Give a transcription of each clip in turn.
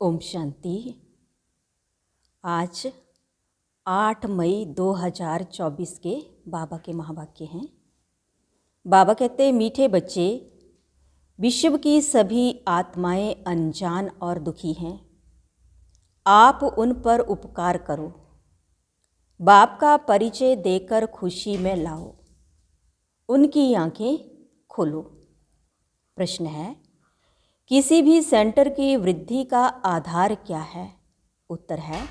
ओम शांति। आज 8 मई 2024 के बाबा के महावाक्य हैं। बाबा कहते हैं, मीठे बच्चे, विश्व की सभी आत्माएं अनजान और दुखी हैं। आप उन पर उपकार करो, बाप का परिचय देकर खुशी में लाओ, उनकी आंखें खोलो। प्रश्न है, किसी भी सेंटर की वृद्धि का आधार क्या है? उत्तर है,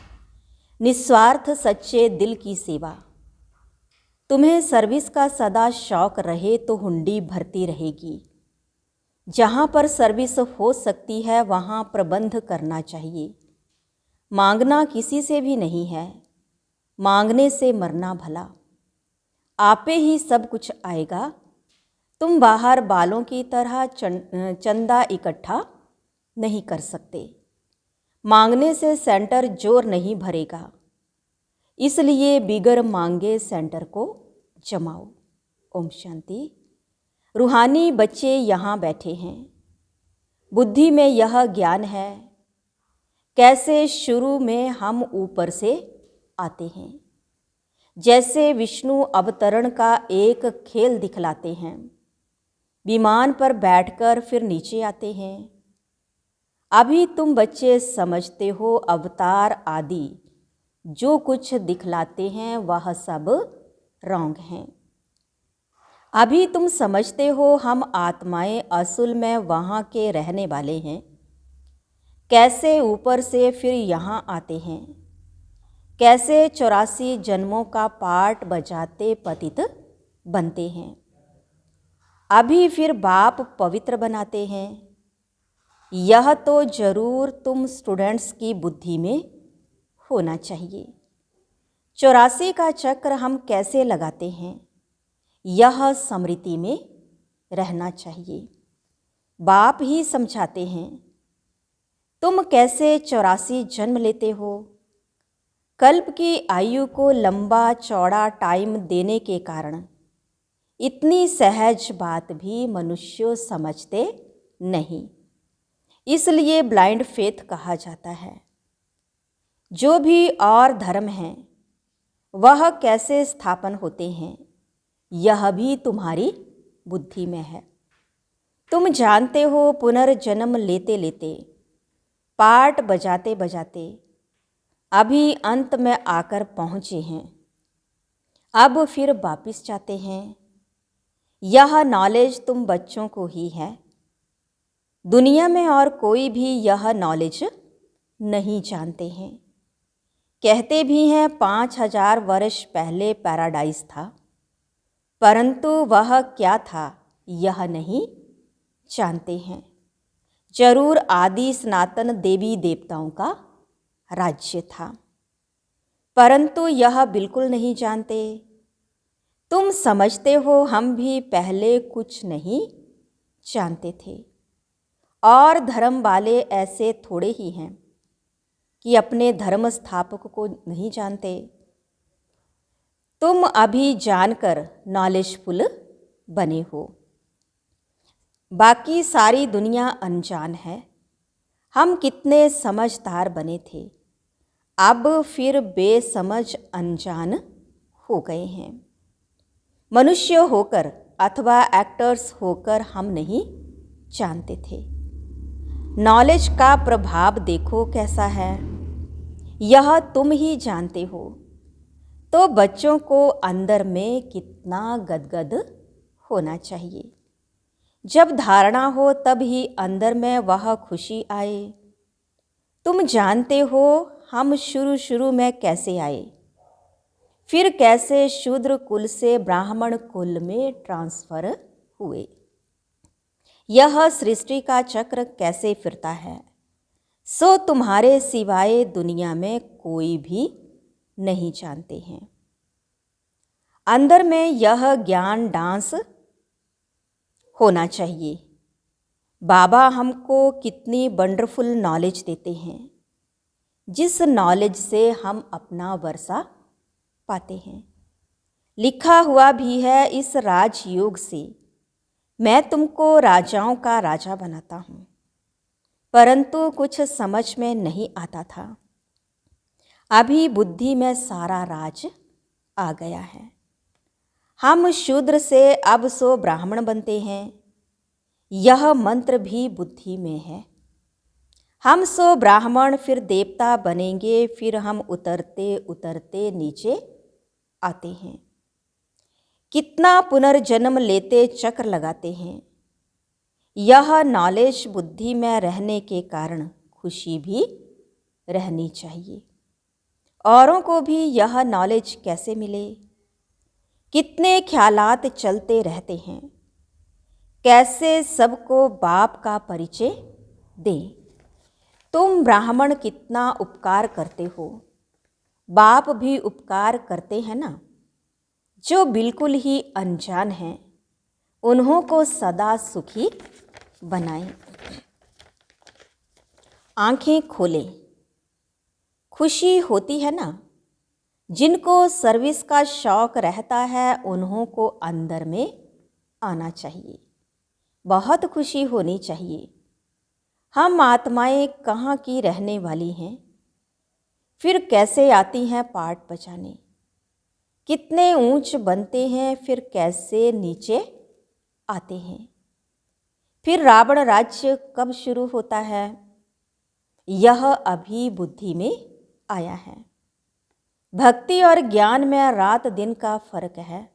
निस्वार्थ सच्चे दिल की सेवा। तुम्हें सर्विस का सदा शौक रहे तो हुंडी भरती रहेगी। जहाँ पर सर्विस हो सकती है वहाँ प्रबंध करना चाहिए। मांगना किसी से भी नहीं है, मांगने से मरना भला। आपे ही सब कुछ आएगा। तुम बाहर बालों की तरह चंदा इकट्ठा नहीं कर सकते। मांगने से सेंटर जोर नहीं भरेगा, इसलिए बिगर मांगे सेंटर को जमाओ। ओम शांति। रूहानी बच्चे यहाँ बैठे हैं। बुद्धि में यह ज्ञान है कैसे शुरू में हम ऊपर से आते हैं। जैसे विष्णु अवतरण का एक खेल दिखलाते हैं। विमान पर बैठकर फिर नीचे आते हैं। अभी तुम बच्चे समझते हो अवतार आदि जो कुछ दिखलाते हैं वह सब रॉन्ग हैं। अभी तुम समझते हो हम आत्माएं असल में वहाँ के रहने वाले हैं। कैसे ऊपर से फिर यहाँ आते हैं, कैसे 84 जन्मों का पाठ बजाते पतित बनते हैं। अभी फिर बाप पवित्र बनाते हैं। यह तो जरूर तुम स्टूडेंट्स की बुद्धि में होना चाहिए। 84 का चक्र हम कैसे लगाते हैं, यह स्मृति में रहना चाहिए। बाप ही समझाते हैं। तुम कैसे 84 जन्म लेते हो। कल्प की आयु को लंबा चौड़ा टाइम देने के कारण इतनी सहज बात भी मनुष्य समझते नहीं, इसलिए ब्लाइंड फेथ कहा जाता है। जो भी और धर्म हैं वह कैसे स्थापन होते हैं, यह भी तुम्हारी बुद्धि में है। तुम जानते हो पुनर्जन्म लेते लेते, पाठ बजाते बजाते अभी अंत में आकर पहुँचे हैं। अब फिर वापिस जाते हैं। यह नॉलेज तुम बच्चों को ही है। दुनिया में और कोई भी यह नॉलेज नहीं जानते हैं। कहते भी हैं 5000 वर्ष पहले पैराडाइज था, परंतु वह क्या था यह नहीं जानते हैं। जरूर आदि सनातन देवी देवताओं का राज्य था, परंतु यह बिल्कुल नहीं जानते। तुम समझते हो हम भी पहले कुछ नहीं जानते थे। और धर्म वाले ऐसे थोड़े ही हैं कि अपने धर्म स्थापक को नहीं जानते। तुम अभी जानकर नॉलेजफुल बने हो, बाकी सारी दुनिया अनजान है। हम कितने समझदार बने थे, अब फिर बेसमझ अनजान हो गए हैं। मनुष्य होकर अथवा एक्टर्स होकर हम नहीं जानते थे। नॉलेज का प्रभाव देखो कैसा है, यह तुम ही जानते हो। तो बच्चों को अंदर में कितना गदगद होना चाहिए। जब धारणा हो तब ही अंदर में वह खुशी आए। तुम जानते हो हम शुरू में कैसे आए, फिर कैसे शूद्र कुल से ब्राह्मण कुल में ट्रांसफर हुए। यह सृष्टि का चक्र कैसे फिरता है, सो तुम्हारे सिवाय दुनिया में कोई भी नहीं जानते हैं। अंदर में यह ज्ञान डांस होना चाहिए। बाबा हमको कितनी वंडरफुल नॉलेज देते हैं, जिस नॉलेज से हम अपना वर्षा पाते हैं। लिखा हुआ भी है, इस राजयोग से मैं तुमको राजाओं का राजा बनाता हूँ। परंतु कुछ समझ में नहीं आता था। अभी बुद्धि में सारा राज आ गया है। हम शूद्र से अब सो ब्राह्मण बनते हैं, यह मंत्र भी बुद्धि में है। हम सो ब्राह्मण फिर देवता बनेंगे, फिर हम उतरते उतरते नीचे आते हैं। कितना पुनर्जन्म लेते चक्र लगाते हैं। यह नॉलेज बुद्धि में रहने के कारण खुशी भी रहनी चाहिए। औरों को भी यह नॉलेज कैसे मिले? कितने ख्यालात चलते रहते हैं, कैसे सबको बाप का परिचय दें। तुम ब्राह्मण कितना उपकार करते हो, बाप भी उपकार करते हैं ना। जो बिल्कुल ही अनजान हैं, उन्हों को सदा सुखी बनाएं। आंखें खोलें। खुशी होती है ना। जिनको सर्विस का शौक रहता है, उन्हों को अंदर में आना चाहिए। बहुत खुशी होनी चाहिए। हम आत्माएं कहाँ की रहने वाली हैं, फिर कैसे आती हैं पाठ बजाने। कितने ऊंच बनते हैं, फिर कैसे नीचे आते हैं। फिर रावण राज्य कब शुरू होता है, यह अभी बुद्धि में आया है। भक्ति और ज्ञान में रात दिन का फर्क है।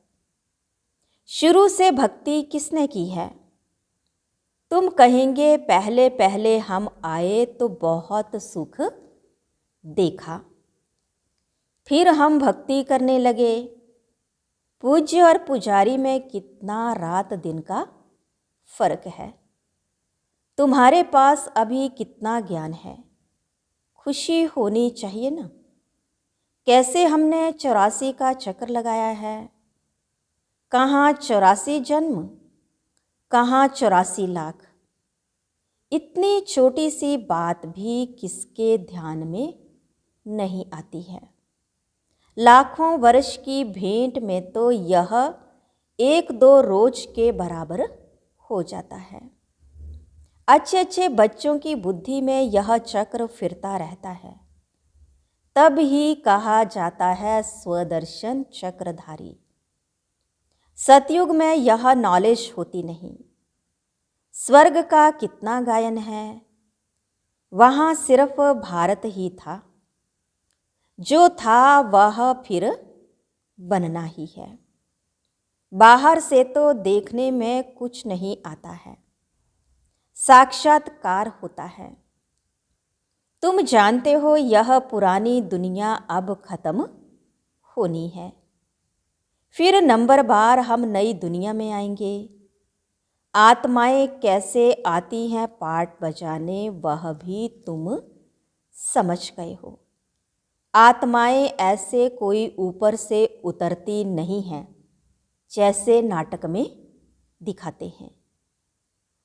शुरू से भक्ति किसने की है? तुम कहेंगे पहले पहले हम आए तो बहुत सुख देखा, फिर हम भक्ति करने लगे। पूज्य और पुजारी में कितना रात दिन का फर्क है। तुम्हारे पास अभी कितना ज्ञान है, खुशी होनी चाहिए ना। कैसे हमने 84 का चक्र लगाया है। कहाँ 84 जन्म, कहाँ 84 लाख। इतनी छोटी सी बात भी किसके ध्यान में नहीं आती है। लाखों वर्ष की भेंट में तो यह 1-2 रोज के बराबर हो जाता है। अच्छे अच्छे बच्चों की बुद्धि में यह चक्र फिरता रहता है, तब ही कहा जाता है स्वदर्शन चक्रधारी। सतयुग में यह नॉलेज होती नहीं। स्वर्ग का कितना गायन है, वहाँ सिर्फ भारत ही था। जो था वह फिर बनना ही है। बाहर से तो देखने में कुछ नहीं आता है, साक्षात्कार होता है। तुम जानते हो यह पुरानी दुनिया अब खत्म होनी है, फिर नंबर बार हम नई दुनिया में आएंगे। आत्माएं कैसे आती हैं पाठ बजाने, वह भी तुम समझ गए हो। आत्माएं ऐसे कोई ऊपर से उतरती नहीं हैं जैसे नाटक में दिखाते हैं।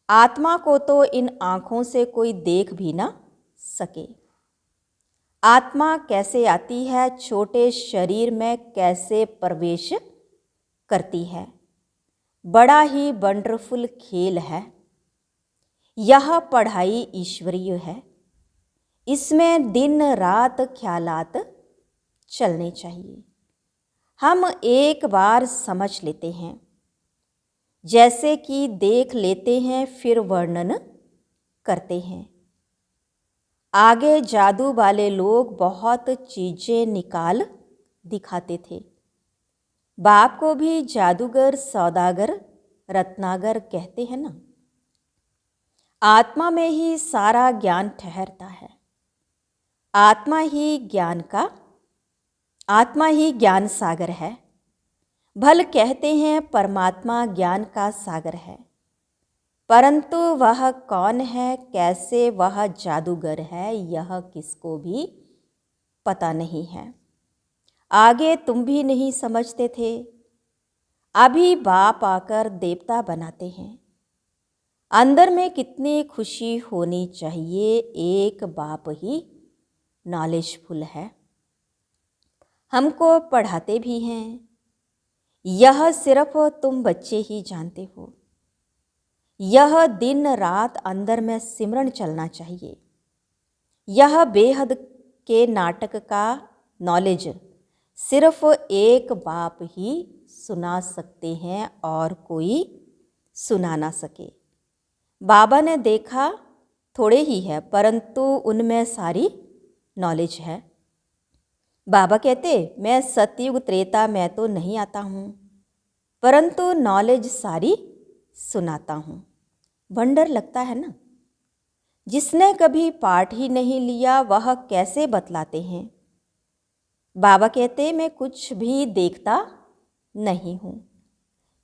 आत्मा को तो इन आँखों से कोई देख भी ना सके। आत्मा कैसे आती है, छोटे शरीर में कैसे प्रवेश करती है, बड़ा ही वंडरफुल खेल है। यह पढ़ाई ईश्वरीय है। इसमें दिन रात ख्यालात चलने चाहिए। हम एक बार समझ लेते हैं, जैसे कि देख लेते हैं फिर वर्णन करते हैं। आगे जादू वाले लोग बहुत चीज़ें निकाल दिखाते थे। बाप को भी जादूगर, सौदागर, रत्नागर कहते हैं ना। आत्मा में ही सारा ज्ञान ठहरता है। आत्मा ही ज्ञान सागर है। भल कहते हैं परमात्मा ज्ञान का सागर है, परंतु वह कौन है, कैसे वह जादूगर है, यह किसको भी पता नहीं है। आगे तुम भी नहीं समझते थे, अभी बाप आकर देवता बनाते हैं। अंदर में कितनी खुशी होनी चाहिए। एक बाप ही नॉलेजफुल है, हमको पढ़ाते भी हैं। यह सिर्फ तुम बच्चे ही जानते हो। यह दिन रात अंदर में सिमरन चलना चाहिए। यह बेहद के नाटक का नॉलेज सिर्फ एक बाप ही सुना सकते हैं और कोई सुना ना सके। बाबा ने देखा थोड़े ही है, परंतु उनमें सारी नॉलेज है। बाबा कहते, मैं सतयुग त्रेता में तो नहीं आता हूँ, परंतु नॉलेज सारी सुनाता हूँ। वंडर लगता है ना। जिसने कभी पाठ ही नहीं लिया वह कैसे बतलाते हैं। बाबा कहते, मैं कुछ भी देखता नहीं हूँ,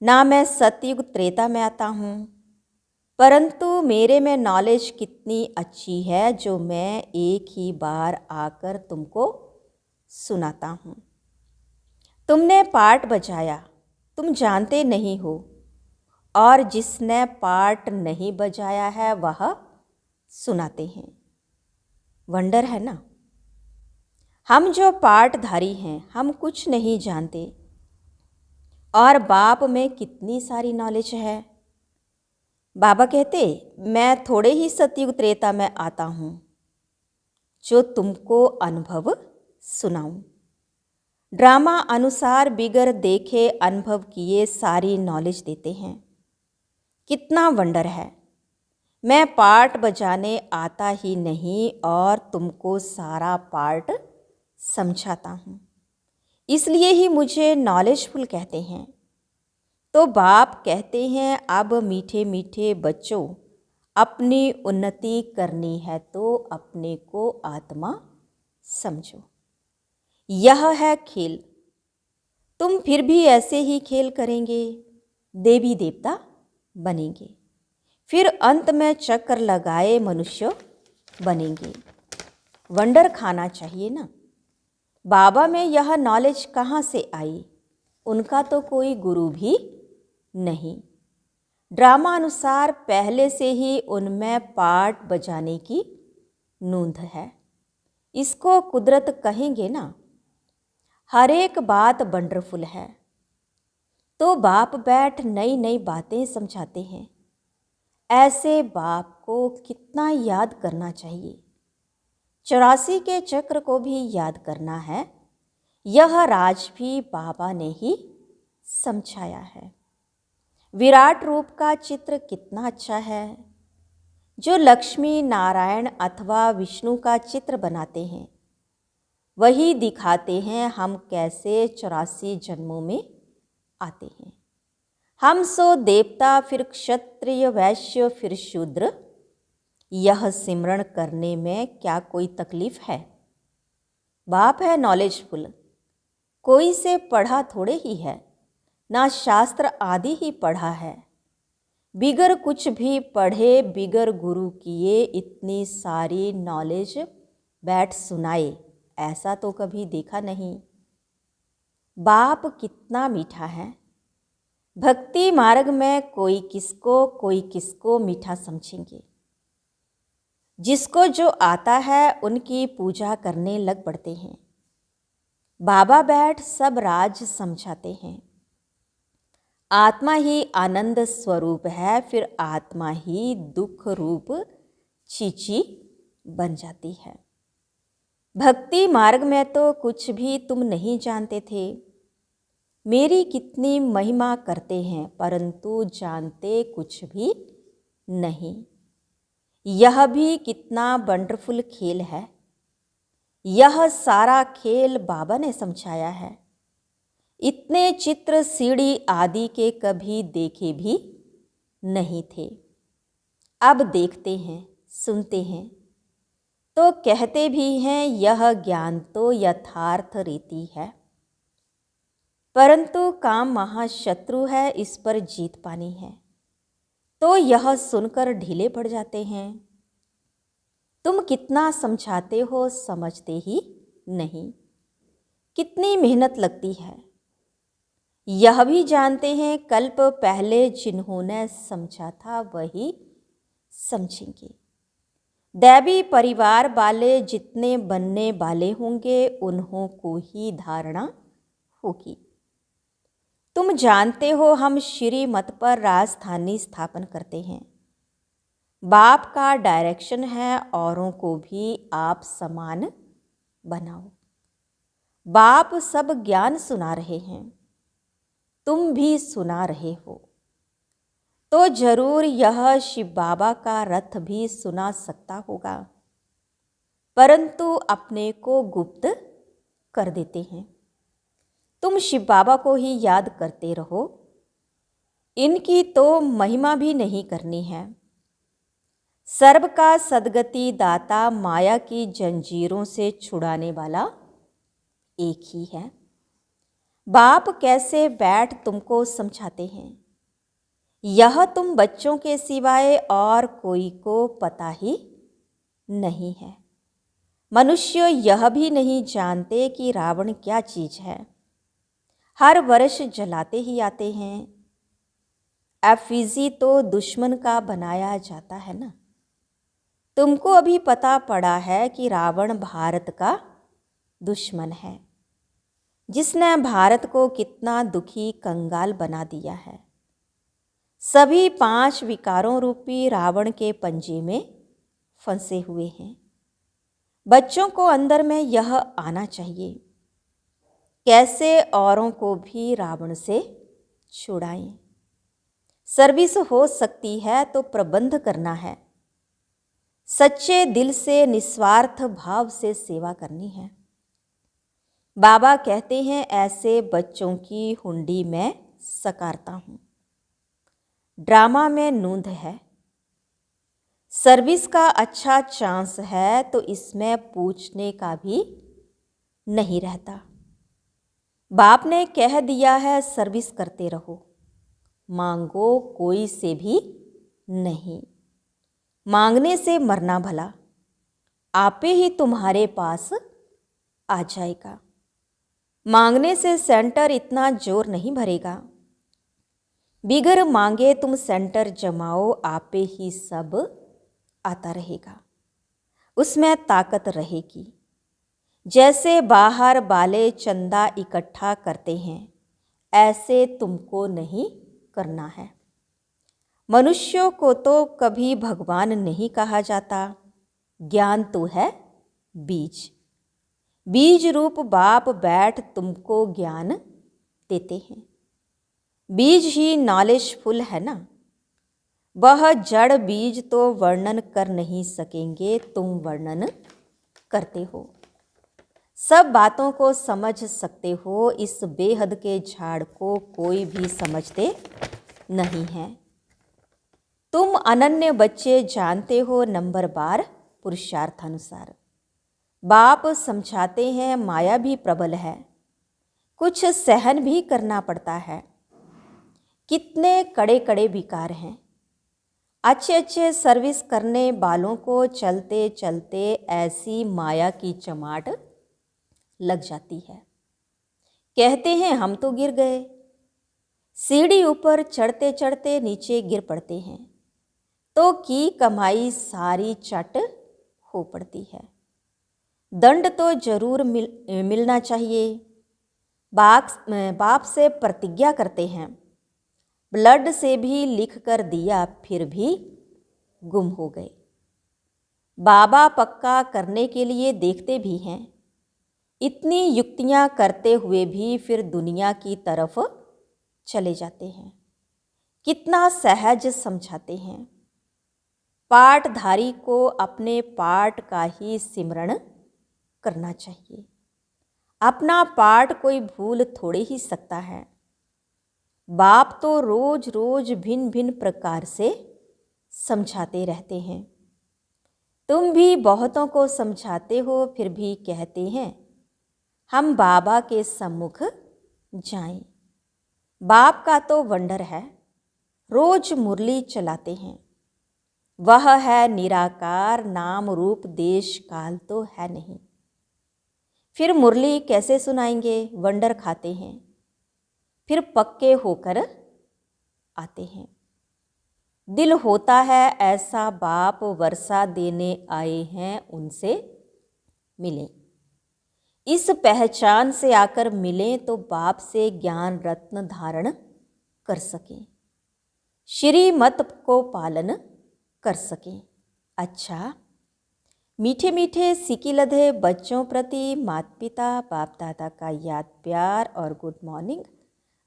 ना मैं सतयुग त्रेता में आता हूँ, परंतु मेरे में नॉलेज कितनी अच्छी है जो मैं एक ही बार आकर तुमको सुनाता हूँ। तुमने पाठ बजाया, तुम जानते नहीं हो, और जिसने पाठ नहीं बजाया है वह सुनाते हैं। वंडर है ना। हम जो पाठधारी हैं हम कुछ नहीं जानते, और बाप में कितनी सारी नॉलेज है। बाबा कहते, मैं थोड़े ही सतयुग त्रेता में आता हूँ जो तुमको अनुभव सुनाऊं। ड्रामा अनुसार बिगर देखे अनुभव किए सारी नॉलेज देते हैं। कितना वंडर है। मैं पाठ बजाने आता ही नहीं और तुमको सारा पाठ समझाता हूँ, इसलिए ही मुझे नॉलेजफुल कहते हैं। तो बाप कहते हैं, अब मीठे मीठे बच्चों, अपनी उन्नति करनी है तो अपने को आत्मा समझो। यह है खेल। तुम फिर भी ऐसे ही खेल करेंगे, देवी देवता बनेंगे, फिर अंत में चक्कर लगाए मनुष्य बनेंगे। वंडर खाना चाहिए ना। बाबा में यह नॉलेज कहाँ से आई। उनका तो कोई गुरु भी नहीं। ड्रामा अनुसार पहले से ही उनमें पाठ बजाने की नूंद है। इसको कुदरत कहेंगे ना। हर एक बात वंडरफुल है। तो बाप बैठ नई नई बातें समझाते हैं। ऐसे बाप को कितना याद करना चाहिए। 84 के चक्र को भी याद करना है। यह राज भी बाबा ने ही समझाया है। विराट रूप का चित्र कितना अच्छा है। जो लक्ष्मी नारायण अथवा विष्णु का चित्र बनाते हैं वही दिखाते हैं हम कैसे 84 जन्मों में आते हैं। हम सो देवता, फिर क्षत्रिय, वैश्य, फिर शूद्र। यह सिमरण करने में क्या कोई तकलीफ है। बाप है नॉलेजफुल। कोई से पढ़ा थोड़े ही है, ना शास्त्र आदि ही पढ़ा है। बिगर कुछ भी पढ़े, बिगर गुरु किए इतनी सारी नॉलेज बैठ सुनाए, ऐसा तो कभी देखा नहीं। बाप कितना मीठा है। भक्ति मार्ग में कोई किसको मीठा समझेंगे। जिसको जो आता है उनकी पूजा करने लग पड़ते हैं। बाबा बैठ सब राज समझाते हैं। आत्मा ही आनंद स्वरूप है, फिर आत्मा ही दुख रूप चीची बन जाती है। भक्ति मार्ग में तो कुछ भी तुम नहीं जानते थे। मेरी कितनी महिमा करते हैं, परंतु जानते कुछ भी नहीं। यह भी कितना वंडरफुल खेल है। यह सारा खेल बाबा ने समझाया है। इतने चित्र सीढ़ी आदि के कभी देखे भी नहीं थे। अब देखते हैं, सुनते हैं, तो कहते भी हैं यह ज्ञान तो यथार्थ रीति है, परंतु काम महाशत्रु है, इस पर जीत पानी है। तो यह सुनकर ढीले पड़ जाते हैं। तुम कितना समझाते हो समझते ही नहीं। कितनी मेहनत लगती है। यह भी जानते हैं कल्प पहले जिन्होंने समझा था वही समझेंगे। दैवी परिवार वाले जितने बनने वाले होंगे उन्हों को ही धारणा होगी। तुम जानते हो हम श्रीमत पर राजधानी स्थापन करते हैं। बाप का डायरेक्शन है औरों को भी आप समान बनाओ। बाप सब ज्ञान सुना रहे हैं, तुम भी सुना रहे हो, तो जरूर यह शिव बाबा का रथ भी सुना सकता होगा, परंतु अपने को गुप्त कर देते हैं। तुम शिव बाबा को ही याद करते रहो, इनकी तो महिमा भी नहीं करनी है। सर्व का सद्गति दाता माया की जंजीरों से छुड़ाने वाला एक ही है। बाप कैसे बैठ तुमको समझाते हैं, यह तुम बच्चों के सिवाय और कोई को पता ही नहीं है। मनुष्य यह भी नहीं जानते कि रावण क्या चीज है, हर वर्ष जलाते ही आते हैं। एफिजी तो दुश्मन का बनाया जाता है ना। तुमको अभी पता पड़ा है कि रावण भारत का दुश्मन है, जिसने भारत को कितना दुखी कंगाल बना दिया है। सभी 5 विकारों रूपी रावण के पंजे में फंसे हुए हैं। बच्चों को अंदर में यह आना चाहिए, कैसे औरों को भी रावण से छुड़ाएं। सर्विस हो सकती है तो प्रबंध करना है, सच्चे दिल से निस्वार्थ भाव से सेवा करनी है। बाबा कहते हैं ऐसे बच्चों की हुंडी में सकारता हूँ। ड्रामा में नूंद है, सर्विस का अच्छा चांस है तो इसमें पूछने का भी नहीं रहता। बाप ने कह दिया है सर्विस करते रहो, मांगो कोई से भी नहीं। मांगने से मरना भला, आपे ही तुम्हारे पास आ जाएगा। मांगने से सेंटर इतना जोर नहीं भरेगा। बिगर मांगे तुम सेंटर जमाओ, आपे ही सब आता रहेगा, उसमें ताकत रहेगी। जैसे बाहर वाले चंदा इकट्ठा करते हैं, ऐसे तुमको नहीं करना है। मनुष्यों को तो कभी भगवान नहीं कहा जाता, ज्ञान तो है बीज। बीज रूप बाप बैठ तुमको ज्ञान देते हैं। बीज ही नॉलेजफुल है ना। वह जड़ बीज तो वर्णन कर नहीं सकेंगे, तुम वर्णन करते हो। सब बातों को समझ सकते हो, इस बेहद के झाड़ को कोई भी समझते नहीं है। तुम अनन्य बच्चे जानते हो नंबर 12 पुरुषार्थानुसार। बाप समझाते हैं माया भी प्रबल है, कुछ सहन भी करना पड़ता है। कितने कड़े कड़े विकार हैं। अच्छे अच्छे सर्विस करने वालों को चलते चलते ऐसी माया की चमाट लग जाती है, कहते हैं हम तो गिर गए। सीढ़ी ऊपर चढ़ते चढ़ते नीचे गिर पड़ते हैं तो की कमाई सारी चट हो पड़ती है। दंड तो जरूर मिलना चाहिए। बाप से प्रतिज्ञा करते हैं, ब्लड से भी लिख कर दिया फिर भी गुम हो गए। बाबा पक्का करने के लिए देखते भी हैं, इतनी युक्तियां करते हुए भी फिर दुनिया की तरफ चले जाते हैं। कितना सहज समझाते हैं। पाठधारी को अपने पाठ का ही सिमरण करना चाहिए। अपना पाठ कोई भूल थोड़े ही सकता है। बाप तो रोज रोज भिन्न भिन्न प्रकार से समझाते रहते हैं। तुम भी बहुतों को समझाते हो, फिर भी कहते हैं हम बाबा के सम्मुख जाएं। बाप का तो वंडर है, रोज मुरली चलाते हैं। वह है निराकार, नाम रूप देश काल तो है नहीं। फिर मुरली कैसे सुनाएंगे, वंडर खाते हैं, फिर पक्के होकर आते हैं। दिल होता है ऐसा बाप वर्षा देने आए हैं, उनसे मिले। इस पहचान से आकर मिलें तो बाप से ज्ञान रत्न धारण कर सकें, श्रीमत को पालन कर सकें। अच्छा, मीठे मीठे सिकी लधे बच्चों प्रति माता पिता बाप दादा का याद प्यार और गुड मॉर्निंग।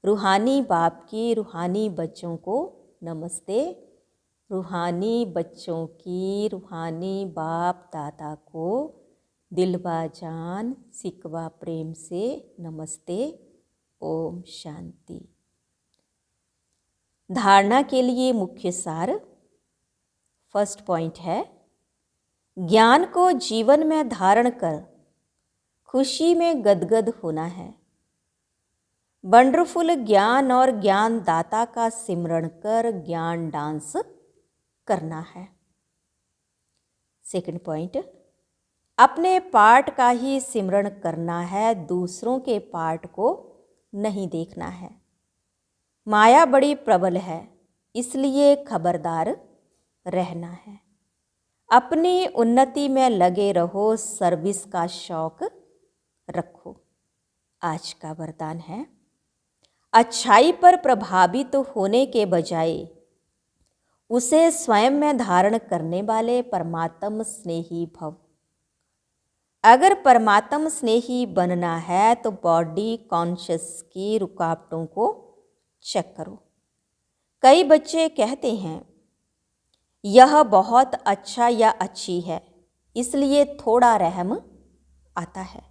रूहानी बाप की रूहानी बच्चों को नमस्ते। रूहानी बच्चों की रूहानी बाप दादा को दिलवा जान सिकवा प्रेम से नमस्ते। ओम शांति। धारणा के लिए मुख्य सार। फर्स्ट पॉइंट है, ज्ञान को जीवन में धारण कर खुशी में गदगद होना है। वंडरफुल ज्ञान और ज्ञान दाता का सिमरण कर ज्ञान डांस करना है। सेकंड पॉइंट, अपने पार्ट का ही सिमरण करना है, दूसरों के पार्ट को नहीं देखना है। माया बड़ी प्रबल है, इसलिए खबरदार रहना है। अपनी उन्नति में लगे रहो, सर्विस का शौक रखो। आज का वरदान है, अच्छाई पर प्रभावित होने के बजाय उसे स्वयं में धारण करने वाले परमात्म स्नेही भव। अगर परमात्म स्नेही बनना है तो बॉडी कॉन्शियस की रुकावटों को चेक करो। कई बच्चे कहते हैं यह बहुत अच्छा या अच्छी है, इसलिए थोड़ा रहम आता है।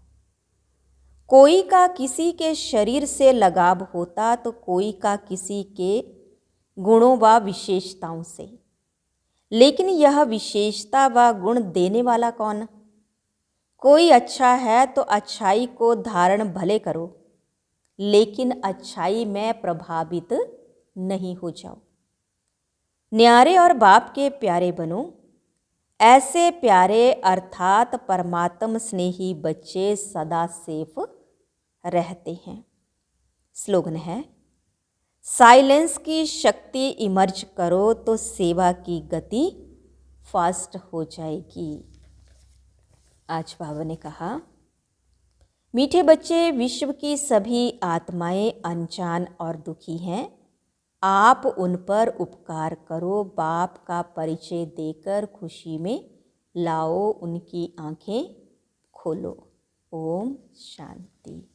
कोई का किसी के शरीर से लगाव होता तो कोई का किसी के गुणों व विशेषताओं से, लेकिन यह विशेषता व गुण देने वाला कौन? कोई अच्छा है तो अच्छाई को धारण भले करो, लेकिन अच्छाई में प्रभावित नहीं हो जाओ। न्यारे और बाप के प्यारे बनो। ऐसे प्यारे अर्थात परमात्म स्नेही बच्चे सदा सेफ रहते हैं। स्लोगन है, साइलेंस की शक्ति इमर्ज करो तो सेवा की गति फास्ट हो जाएगी। आज बाबा ने कहा, मीठे बच्चे, विश्व की सभी आत्माएं अनजान और दुखी हैं। आप उन पर उपकार करो, बाप का परिचय देकर खुशी में लाओ, उनकी आंखें खोलो। ओम शांति।